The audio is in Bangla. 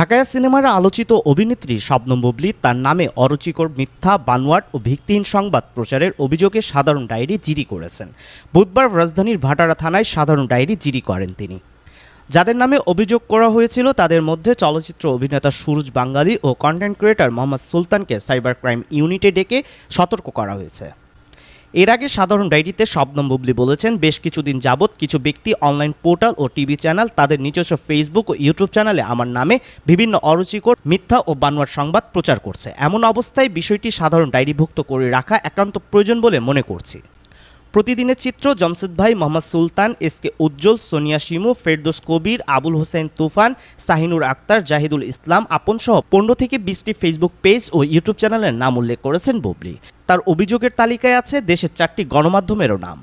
ঢাকায়া সিনেমার আলোচিত অভিনেত্রী শবনম বুবলী তার নামে অরুচিকর মিথ্যা, বানোয়াট ও ভিত্তিহীন সংবাদ প্রচারের অভিযোগে সাধারণ ডায়েরি জিডি করেছেন। বুধবার রাজধানীর ভাটারা থানায় সাধারণ ডায়েরি জিডি করেন তিনি। যাদের নামে অভিযোগ করা হয়েছিল তাদের মধ্যে চলচ্চিত্র অভিনেতা সুরজ বাঙ্গালী ও কন্টেন্ট ক্রিয়েটর মোহাম্মদ সুলতানকে সাইবার ক্রাইম ইউনিটে ডেকে সতর্ক করা হয়েছে। এর আগে সাধারণ ডায়েরিতে শবনম বুবলী বলেছেন, বেশ কিছুদিন যাবৎ কিছু ব্যক্তি অনলাইন পোর্টাল ও টিভি চ্যানেল তাদের নিজস্ব ফেসবুক ও ইউটিউব চ্যানেলে আমার নামে বিভিন্ন অরুচিকর, মিথ্যা ও বানোয়াট সংবাদ প্রচার করছে। এমন অবস্থায় বিষয়টি সাধারণ ডায়েরিভুক্ত করে রাখা একান্ত প্রয়োজন বলে মনে করছি। প্রতিদিনের চিত্র, জমশেদ ভাই, মোহাম্মদ সুলতান, এসকে উজ্জ্বল, সোনিয়া শিমু, ফেরদৌস কবির, আবুল হোসেন তুফান, শাহিনুর আক্তার, জাহিদুল ইসলাম আপনসহ 15 থেকে 20টি ফেসবুক পেজ ও ইউটিউব চ্যানেলের নাম উল্লেখ করেছেন বুবলী। তার অভিযোগের তালিকায় আছে দেশের 4টি গণমাধ্যমেরও নাম।